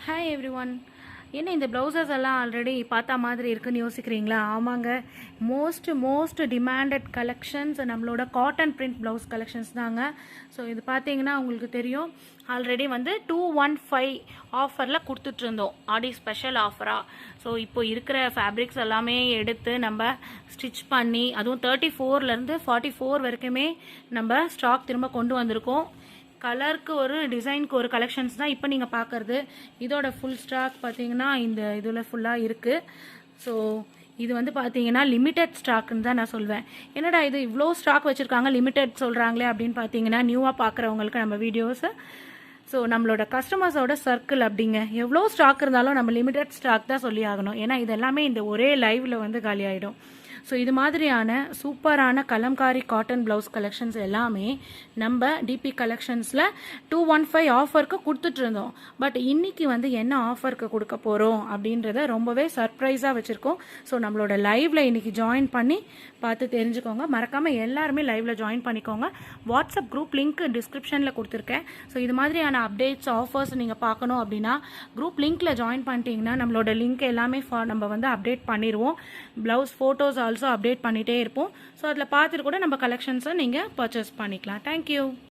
Hi every one. என்ன இந்த blouses எல்லாம் ஆல்ரெடி பார்த்தா மாதிரி இருக்குன்னு யோசிக்கிறீங்களா? ஆமாங்க, மோஸ்ட் டிமாண்டட் கலெக்ஷன்ஸ் நம்மளோட காட்டன் பிரிண்ட் ப்ளவுஸ் கலெக்ஷன்ஸ் தாங்க. ஸோ இது பார்த்தீங்கன்னா உங்களுக்கு தெரியும், ஆல்ரெடி வந்து 215 ஆஃபரில் கொடுத்துட்ருந்தோம், ஆடி ஸ்பெஷல் ஆஃபராக. ஸோ இப்போ இருக்கிற ஃபேப்ரிக்ஸ் எல்லாமே எடுத்து நம்ம ஸ்டிச் பண்ணி, அதுவும் 34லேருந்து 44 வரைக்குமே நம்ம ஸ்டாக் திரும்ப கொண்டு வந்திருக்கோம். கலருக்கு ஒரு டிசைனுக்கு ஒரு கலெக்ஷன்ஸ் தான் இப்போ நீங்கள் பார்க்குறது. இதோட ஃபுல் ஸ்டாக் பார்த்தீங்கன்னா இந்த இதில் ஃபுல்லாக இருக்குது. ஸோ இது வந்து பார்த்தீங்கன்னா லிமிட்டட் ஸ்டாக்குன்னு தான் நான் சொல்வேன். என்னடா இது இவ்வளோ ஸ்டாக் வச்சுருக்காங்க, லிமிட்டட் சொல்கிறாங்களே அப்படின்னு பார்த்தீங்கன்னா, நியூவாக பார்க்குறவங்களுக்கு நம்ம வீடியோஸை, ஸோ நம்மளோட கஸ்டமர்ஸோட சர்க்கிள் அப்படிங்க, எவ்வளோ ஸ்டாக் இருந்தாலும் நம்ம லிமிட்டட் ஸ்டாக் தான் சொல்லி ஆகணும். ஏன்னா இது எல்லாமே இந்த ஒரே லைவில் வந்து காலி ஆகிடும். ஸோ இது மாதிரியான சூப்பரான கலம்காரி காட்டன் ப்ளவுஸ் கலெக்ஷன்ஸ் எல்லாமே நம்ம டிபி கலெக்ஷன்ஸில் 215 ஆஃபருக்கு கொடுத்துட்டு இருந்தோம். பட் இன்னைக்கு வந்து என்ன ஆஃபருக்கு கொடுக்க போகிறோம் அப்படின்றத ரொம்பவே சர்ப்ரைஸாக வச்சுருக்கோம். ஸோ நம்மளோட லைவில் இன்னைக்கு ஜாயின் பண்ணி பார்த்து தெரிஞ்சுக்கோங்க. மறக்காமல் எல்லாருமே லைவில் ஜாயின் பண்ணிக்கோங்க. வாட்ஸ்அப் குரூப் லிங்க் டிஸ்கிரிப்ஷனில் கொடுத்துருக்கேன். ஸோ இது மாதிரியான அப்டேட்ஸ் ஆஃபர்ஸ் நீங்கள் பார்க்கணும் அப்படின்னா குரூப் லிங்க்கில் ஜாயின் பண்ணிட்டீங்கன்னா நம்மளோட லிங்க் எல்லாமே நம்ம வந்து அப்டேட் பண்ணிடுவோம். ப்ளவுஸ் ஃபோட்டோஸ் ஆல்சோ அப்டேட் பண்ணிகிட்டே இருப்போம். ஸோ அதில் பார்த்துட்டு கூட நம்ம கலெக்ஷன்ஸை நீங்கள் பர்ச்சேஸ் பண்ணிக்கலாம். தேங்க்யூ.